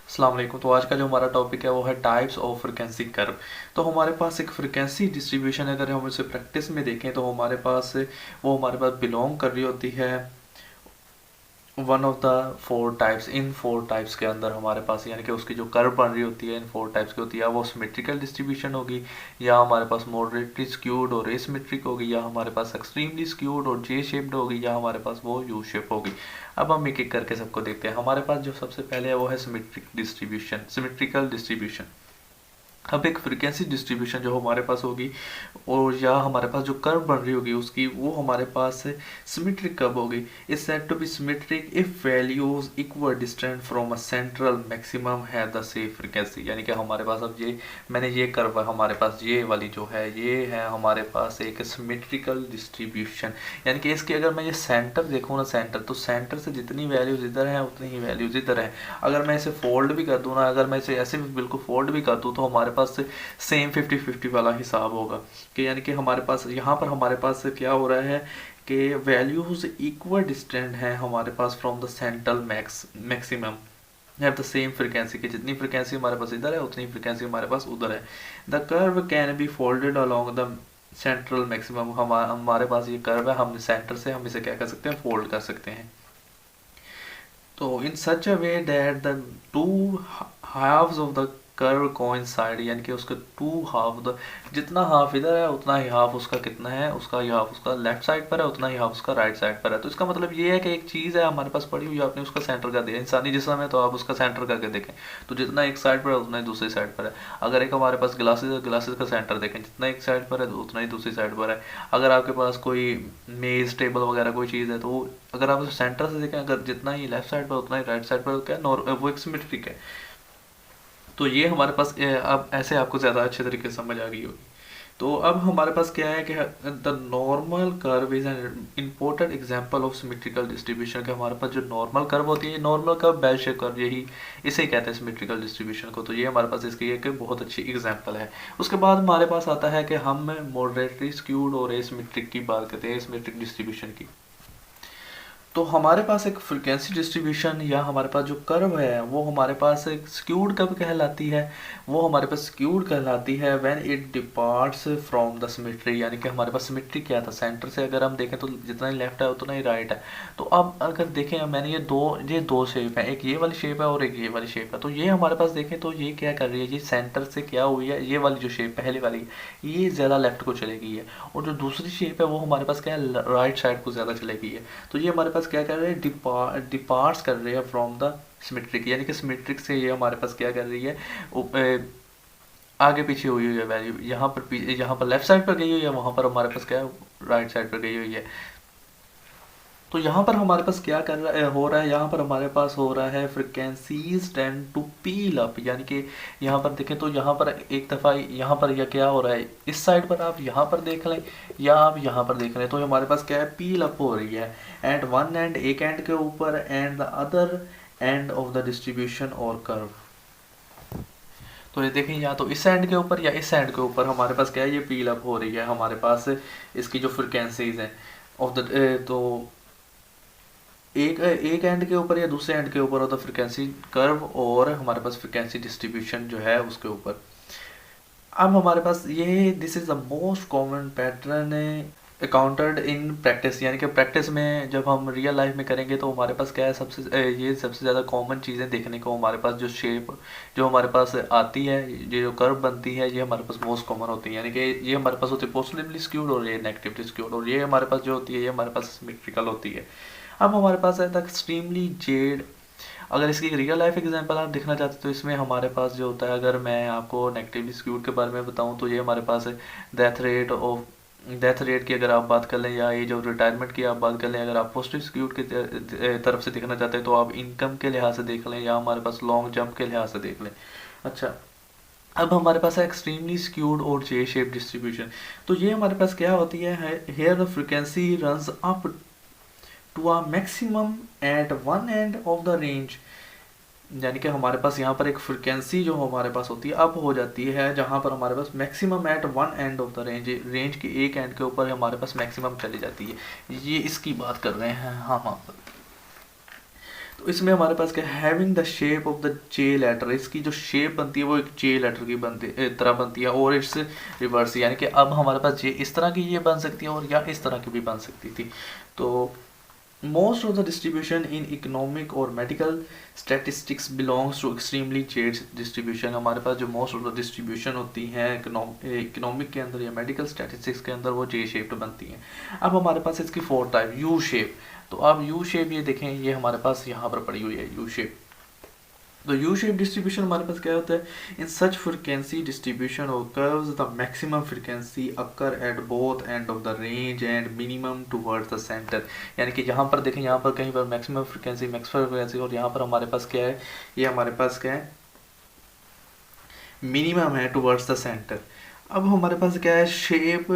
अस्सलाम वालेकुम। तो आज का जो हमारा टॉपिक है वो है टाइप्स ऑफ फ्रिक्वेंसी कर्व। तो हमारे पास एक फ्रिक्वेंसी डिस्ट्रीब्यूशन, अगर हम इसे प्रैक्टिस में देखें तो हमारे पास बिलोंग कर रही होती है one of the four types. In four types के अंदर हमारे पास यानी कि उसकी जो कर्व बन रही होती है इन फोर टाइप्स की होती है, वो सिमेट्रिकल डिस्ट्रीब्यूशन होगी, या हमारे पास मॉडरेटली स्क्यूड और एसिमेट्रिक होगी, या हमारे पास एक्सट्रीमली स्क्यूड और जे शेप्ड होगी, या हमारे पास वो यू शेप होगी। अब हम एक एक करके सबको देखते हैं। हमारे पास जो सबसे पहले है वो है सिमेट्रिकल डिस्ट्रीब्यूशन। अब एक फ्रीक्वेंसी डिस्ट्रीब्यूशन जो हमारे पास होगी, और या हमारे पास जो कर्व बन रही होगी उसकी, वो हमारे पास सिमेट्रिक कर्व होगी। Is said to be symmetric if values equal distant from a central maximum है द सेम फ्रीक्वेंसी। यानी कि हमारे पास अब ये कर्व है, हमारे पास ये वाली जो है ये है हमारे पास एक सिमेट्रिकल डिस्ट्रीब्यूशन। यानी कि इसके अगर मैं ये सेंटर देखूँ ना, तो सेंटर से जितनी वैल्यूज इधर हैं उतनी ही वैल्यूज इधर हैं। अगर मैं इसे फोल्ड भी कर दूँ ना, अगर मैं इसे ऐसे भी बिल्कुल फोल्ड भी कर दूँ तो हमारे पास सेम 50-50 वाला हिसाब होगा। कि यानी कि हमारे पास यहाँ पर हमारे पास क्या हो रहा है कि वैल्यूज इक्वल डिस्टेंट हैं हमारे पास from the central maximum have the same frequency. की जितनी फ्रीक्वेंसी हमारे पास इधर है उतनी फ्रीक्वेंसी हमारे पास उधर है। The curve can be folded along the central maximum. हमारे पास ये कर्व है, हम सेंटर से हम इसे क्या कर सकते हैं, फोल्ड कर सकते हैं। तो in such a way that the two halves of the curve coincide, यानी कि उसके टू हाफ द जितना हाफ इधर है उतना ही हाफ उसका कितना है, उसका ही हाफ उसका लेफ्ट साइड पर है, उतना ही हाफ उसका राइट साइड पर है। तो इसका मतलब ये है कि एक चीज़ है हमारे पास पड़ी हुई, आपने उसका सेंटर कर दिया। इंसानी जिस्म है तो आप उसका सेंटर करके देखें तो जितना एक साइड पर है उतना ही दूसरी साइड पर है। अगर एक हमारे पास ग्लासेस है, ग्लासेस का सेंटर देखें, जितना एक साइड पर है उतना ही दूसरी साइड पर है। अगर आपके पास कोई मेज टेबल वगैरह कोई चीज़ है तो अगर आप उसे सेंटर से देखें, अगर जितना ही लेफ्ट साइड पर उतना ही राइट साइड पर, क्या वो एक सिमेट्रिक है। तो ये हमारे पास अब ऐसे आपको ज़्यादा अच्छे तरीके से समझ आ गई होगी। तो अब हमारे पास क्या है कि the normal curve is an important example of symmetrical distribution. के हमारे पास जो नॉर्मल कर्व होती है, normal curve bell shape curve, यही इसे कहते हैं सिमेट्रिकल डिस्ट्रीब्यूशन को। तो ये हमारे पास इसकी एक बहुत अच्छी एग्जांपल है। उसके बाद हमारे पास आता है कि हम मॉडरेटली स्क्यूड और एसिमेट्रिक की बात करते हैं, एसिमेट्रिक डिस्ट्रीब्यूशन की। तो हमारे पास एक फ्रिक्वेंसी डिस्ट्रीब्यूशन या हमारे पास जो कर्व है वो हमारे पास एक स्क्यूड कर्व कहलाती है। वो हमारे पास स्क्यूड कहलाती है when it departs from the symmetry. यानी कि हमारे पास सिमेट्री क्या था, सेंटर से अगर हम देखें तो जितना ही लेफ्ट है उतना ही राइट है। तो अब अगर देखें मैंने ये दो शेप है, एक ये वाली शेप है और एक ये वाली शेप है। तो ये हमारे पास देखें तो ये क्या कर रही है, ये सेंटर से क्या हुई है, ये वाली जो शेप पहले वाली ये ज़्यादा लेफ्ट को चली गई है, और जो दूसरी शेप है वो हमारे पास क्या है, राइट साइड को ज़्यादा चली गई है। तो ये हमारे पास क्या कर रहे हैं, डिपार्ट्स कर रहे हैं फ्रॉम द सिमेट्रिक। यानी कि सिमेट्रिक से ये हमारे पास क्या कर रही है, आगे पीछे हुई है वैल्यू। यहाँ पर लेफ्ट साइड पर गई हुई है, वहाँ पर हमारे पास क्या है, राइट साइड पर गई हुई है। तो यहाँ पर हमारे पास क्या हो रहा है, यहाँ पर हमारे पास हो रहा है frequencies tend to peel up. यानी कि यहाँ पर देखें तो यहाँ पर एक दफ़ा यहाँ पर यह क्या हो रहा है, इस साइड पर आप यहाँ पर देख लें या आप यहाँ पर देख लें, तो हमारे पास क्या है, पील अप हो रही है एट वन एंड, एक एंड के ऊपर, and the other and of the distribution और कर्व। तो ये देखें या तो इस एंड के ऊपर या इस एंड के ऊपर हमारे पास क्या है, ये पील अप हो रही है हमारे पास इसकी जो फ्रिक्वेंसीज हैं ऑफ द तो एक एंड के ऊपर या दूसरे एंड के ऊपर होता फ्रिक्वेंसी कर्व, और हमारे पास फ्रिक्वेंसी डिस्ट्रीब्यूशन जो है उसके ऊपर। अब हमारे पास ये this is the most common pattern accounted in practice. यानी कि प्रैक्टिस में जब हम रियल लाइफ में करेंगे तो हमारे पास क्या है, ये सबसे ज़्यादा कॉमन चीज़ें देखने को हमारे पास जो शेप जो हमारे पास आती है, ये जो कर्व बनती है, ये हमारे पास मोस्ट कॉमन होती है। यानी कि ये हमारे पास होती है पॉजिटिवली स्क्यूड और ये नेगेटिवली स्क्यूड, और ये हमारे पास जो होती है ये हमारे पास सिमेट्रिकल होती है। अब हमारे पास है द एक्सट्रीमली जेड। अगर इसकी रियल लाइफ एग्जांपल आप देखना चाहते हो तो इसमें हमारे पास जो होता है, अगर मैं आपको नेगेटिवली स्क्यूड के बारे में बताऊं तो ये हमारे पास है डेथ रेट की अगर आप बात कर लें, या एज ऑफ रिटायरमेंट की आप बात कर लें। अगर आप पॉजिटिव स्क्यूड की तरफ से देखना चाहते हैं तो आप इनकम के लिहाज से देख लें, या हमारे पास लॉन्ग जंप के लिहाज से देख लें। अच्छा, अब हमारे पास है एक्सट्रीमली स्क्यूड और जे शेप डिस्ट्रीब्यूशन। तो ये हमारे पास क्या होती है, here the frequency runs up to a maximum at one end of the range. यानी कि हमारे पास यहाँ पर एक फ्रिक्वेंसी जो हमारे पास होती है अप हो जाती है, जहाँ पर हमारे पास maximum at one end of the range, range के एक एंड के ऊपर हमारे पास मैक्सिमम चली जाती है। ये इसकी बात कर रहे हैं। हाँ हाँ, तो इसमें हमारे पास क्या है, having the shape of the J letter, इसकी जो शेप बनती है वो एक जे लेटर की तरह बनती है, और इट्स रिवर्स, यानी कि अब हमारे पास जे इस तरह की ये बन सकती है और या इस तरह की भी बन सकती थी। तो most of the distribution in economic और medical statistics belongs to extremely J distribution। हमारे पास जो most of the distribution होती हैं इकोनॉमिक के अंदर या medical statistics के अंदर वो J shaped बनती हैं। अब हमारे पास इसकी 4 टाइप, U shape। तो अब U shape ये देखें, ये हमारे पास यहाँ पर पड़ी हुई है U shape। तो यू शेप डिस्ट्रीब्यूशन हमारे पास क्या होता है, in such frequency distribution occurs the maximum frequency occur at both end of the range and minimum towards the center। यानी कि यहाँ पर देखें, यहाँ पर कहीं पर मैक्सिमम फ्रिक्वेंसी और यहाँ पर हमारे पास क्या है, ये हमारे पास क्या है, मिनिमम है टुवर्ड्स द सेंटर। अब हमारे पास क्या है, शेप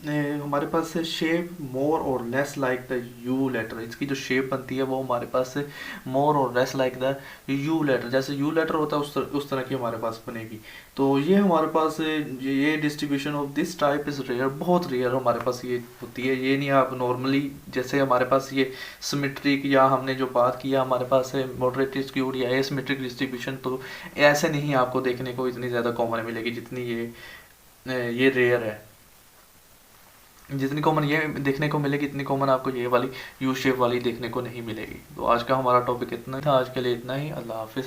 हमारे पास है शेप मोर और less like the you later. इसकी जो शेप बनती है वो हमारे पास है मोर और less like the you later, जैसे यू लेटर होता है उस तरह की हमारे पास बनेगी। तो ये हमारे पास ये distribution of this type is rare, बहुत रेयर हमारे पास ये होती है। ये नहीं आप नॉर्मली जैसे हमारे पास ये सिमेट्रिक या हमने जो बात किया हमारे पास है मॉडरेटली स्क्यूड या एसिमेट्रिक डिस्ट्रीब्यूशन, तो ऐसे नहीं आपको देखने को इतनी ज़्यादा कॉमन मिलेगी जितनी ये रेयर है। जितनी कॉमन ये देखने को मिलेगी इतनी कॉमन आपको ये वाली यू शेप वाली देखने को नहीं मिलेगी। तो आज का हमारा टॉपिक इतना था, आज के लिए इतना ही। अल्लाह हाफिज़।